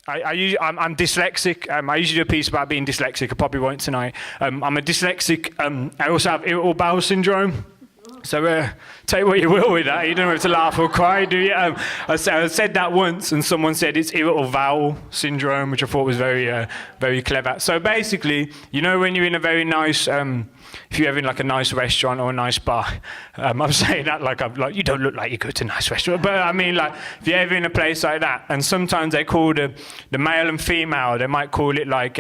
I'm dyslexic. I usually do a piece about being dyslexic. I probably won't tonight. I'm a dyslexic. I also have irritable bowel syndrome. So take what you will with that. You don't have to laugh or cry, do you? I said that once, and someone said it's irritable bowel syndrome, which I thought was very, very clever. So basically, you know, when you're in a very nice, if you're ever in like a nice restaurant or a nice bar, I'm saying that like you don't look like you go to a nice restaurant, but I mean like if you're ever in a place like that, and sometimes they call the male and female, they might call it like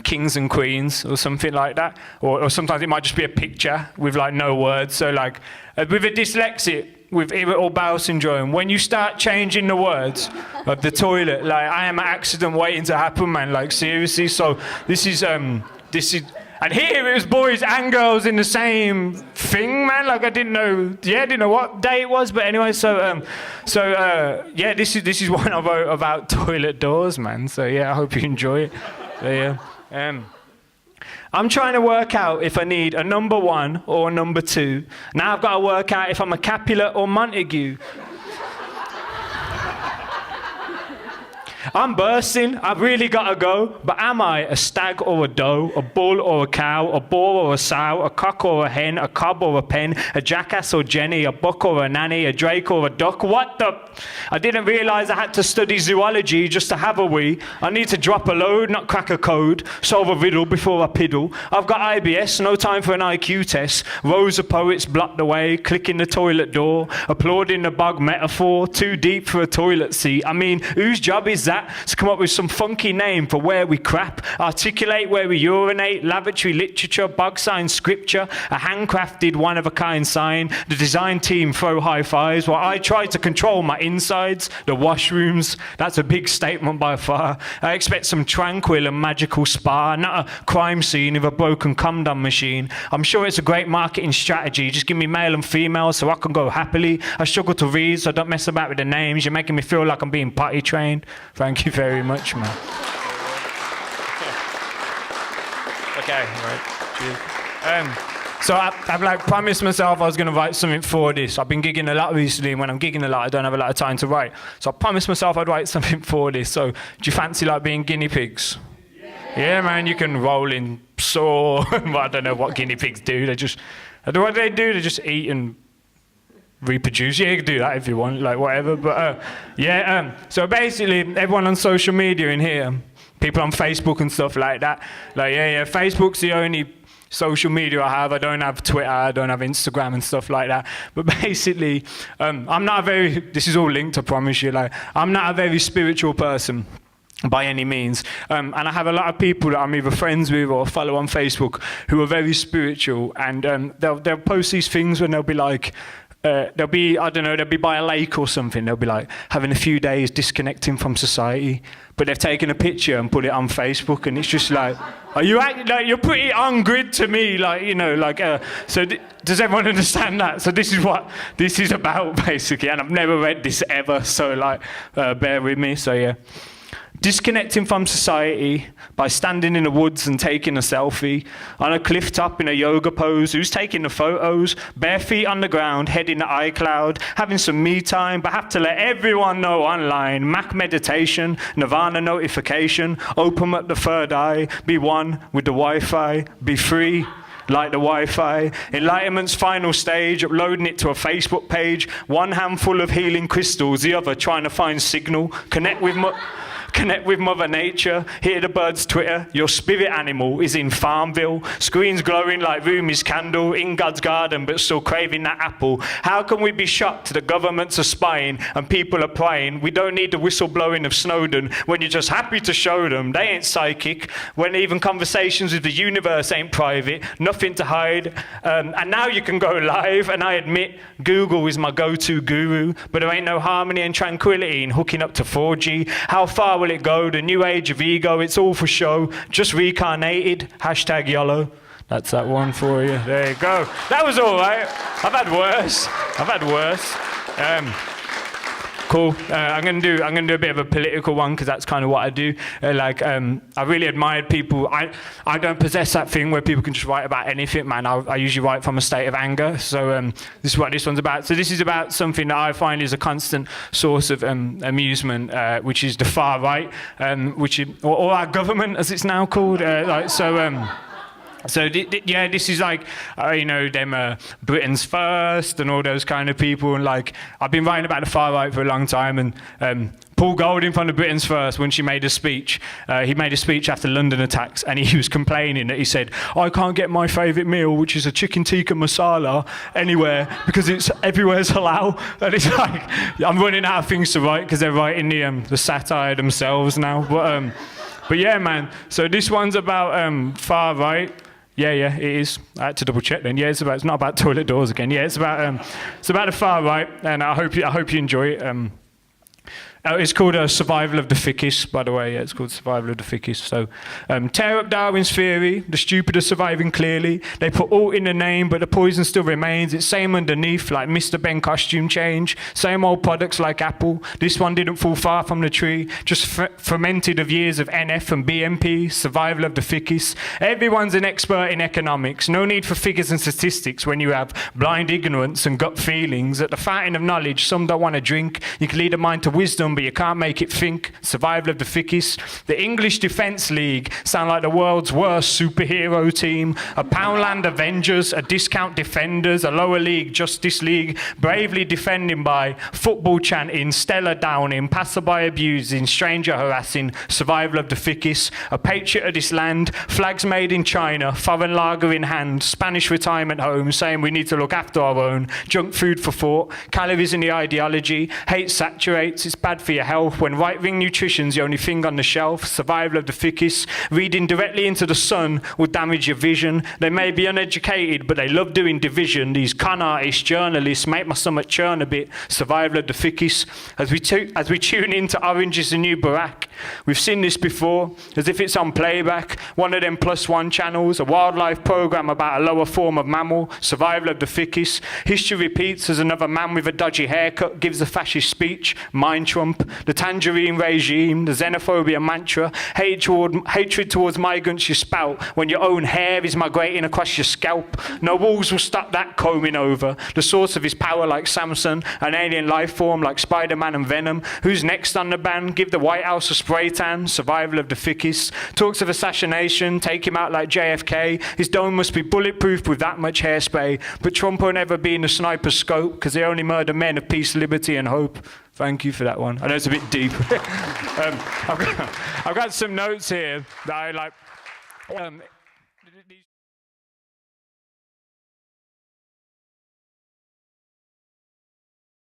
kings and queens or something like that, or sometimes it might just be a picture with like no words. So like with a dyslexic, with irritable bowel syndrome, when you start changing the words of the toilet, like I am an accident waiting to happen, man, like seriously. So this is and here it was boys and girls in the same thing, man. Like I didn't know what day it was, but anyway. So this is one I wrote about toilet doors, man. So yeah, I hope you enjoy it. So yeah, I'm trying to work out if I need a number 1 or a number 2. Now I've got to work out if I'm a Capulet or Montague. I'm bursting, I've really got to go, but am I a stag or a doe, a bull or a cow, a boar or a sow, a cock or a hen, a cob or a pen, a jackass or Jenny, a buck or a nanny, a drake or a duck? What the? I didn't realise I had to study zoology just to have a wee. I need to drop a load, not crack a code, solve a riddle before I piddle. I've got IBS, no time for an IQ test. Rows of poets blocked the way, clicking the toilet door, applauding the bog metaphor, too deep for a toilet seat. I mean, whose job is that? To come up with some funky name for where we crap, articulate where we urinate, lavatory literature, bog sign scripture, a handcrafted one-of-a-kind sign, the design team throw high fives while I try to control my insides, the washrooms. That's a big statement by far. I expect some tranquil and magical spa, not a crime scene with a broken condom machine. I'm sure it's a great marketing strategy. Just give me male and female so I can go happily. I struggle to read, so don't mess about with the names. You're making me feel like I'm being potty trained. Thank you very much, man. Okay, right. Cheers. So I've like promised myself I was going to write something for this. I've been gigging a lot recently, and when I'm gigging a lot, I don't have a lot of time to write. So I promised myself I'd write something for this. So do you fancy like being guinea pigs? Yeah, man, you can roll in saw. I don't know what guinea pigs do. What do they do? They just eat and reproduce. Yeah, you can do that if you want, like whatever. But so basically, everyone on social media in here, people on Facebook and stuff like that, like Facebook's the only social media I have. I don't have Twitter, I don't have Instagram and stuff like that. But basically, I'm not a very, this is all linked, I promise you, like, I'm not a very spiritual person by any means. And I have a lot of people that I'm either friends with or follow on Facebook who are very spiritual, and they'll post these things when they'll be like, they'll be by a lake or something. They'll be like having a few days disconnecting from society, but they've taken a picture and put it on Facebook, and it's just like, are you acting like you're pretty on grid to me, like, you know, like. So does everyone understand that? So this is what this is about basically, and I've never read this ever, so like, bear with me. So yeah. Disconnecting from society by standing in the woods and taking a selfie, on a cliff top in a yoga pose, who's taking the photos, bare feet on the ground, head in the iCloud, having some me time, but have to let everyone know online, Mac meditation, Nirvana notification, open up the third eye, be one with the Wi-Fi, be free like the Wi-Fi, enlightenment's final stage, uploading it to a Facebook page, one handful of healing crystals, the other trying to find signal, connect with Mother Nature, hear the birds twitter, your spirit animal is in Farmville, screens glowing like Rumi's candle, in God's garden but still craving that apple. How can we be shocked that governments are spying and people are prying? We don't need the whistleblowing of Snowden when you're just happy to show them. They ain't psychic, when even conversations with the universe ain't private, nothing to hide. And now you can go live, and I admit Google is my go-to guru, but there ain't no harmony and tranquility in hooking up to 4G. How far will it go? The new age of ego, it's all for show, just reincarnated, #YOLO. That's that one for you. There you go. That was all right. I've had worse. Cool. I'm gonna do a bit of a political one because that's kind of what I do. I really admired people. I don't possess that thing where people can just write about anything, man. I usually write from a state of anger. So this is what this one's about. So this is about something that I find is a constant source of amusement, which is the far right, or our government, as it's now called. This is like, them Britain's First and all those kind of people. And like, I've been writing about the far right for a long time. And Paul Golding from the Britain's First, when she made a speech, he made a speech after London attacks, and he was complaining that he said, I can't get my favourite meal, which is a chicken tikka masala, anywhere because it's everywhere's halal. And it's like, I'm running out of things to write because they're writing the satire themselves now. But yeah, man. So this one's about far right. Yeah, it is. I had to double check then. Yeah, it's not about toilet doors again. Yeah, it's about the far right, and I hope you enjoy it. It's called Survival of the Thickest, by the way. Yeah, it's called Survival of the Thickest. So, tear up Darwin's theory. The stupid are surviving clearly. They put alt in the name, but the poison still remains. It's same underneath, like Mr. Ben costume change. Same old products like Apple. This one didn't fall far from the tree. Just fermented of years of NF and BMP. Survival of the Thickest. Everyone's an expert in economics. No need for figures and statistics when you have blind ignorance and gut feelings. At the fountain of knowledge, some don't want to drink. You can lead a mind to wisdom, but you can't make it think. Survival of the Thickest. The English Defence League sound like the world's worst superhero team. A Poundland Avengers, a Discount Defenders, a lower league Justice League, bravely defending by football chanting, Stella downing, passerby abusing, stranger harassing. Survival of the Thickest. A patriot of this land, flags made in China, foreign lager in hand, Spanish retirement homes saying we need to look after our own, junk food for thought, calories in the ideology, hate saturates, it's bad for your health, when right-wing nutrition's the only thing on the shelf. Survival of the Thickest. Reading directly into the sun will damage your vision. They may be uneducated, but they love doing division. These con artists, journalists make my stomach churn a bit. Survival of the Thickest. As we tune into Orange is the New Barack, we've seen this before, as if it's on playback. One of them +1 channels, a wildlife program about a lower form of mammal. Survival of the Thickest. History repeats as another man with a dodgy haircut gives a fascist speech. Mind Trump. The tangerine regime, the xenophobia mantra, hatred towards migrants you spout when your own hair is migrating across your scalp. No walls will stop that combing over. The source of his power like Samson, an alien life form like Spider-Man and Venom. Who's next on the ban? Give the White House a spray tan. Survival of the Thickest. Talks of assassination, take him out like JFK. His dome must be bulletproof with that much hairspray. But Trump won't ever be in the sniper's scope because they only murder men of peace, liberty and hope. Thank you for that one. I know it's a bit deep. I've got some notes here that I like.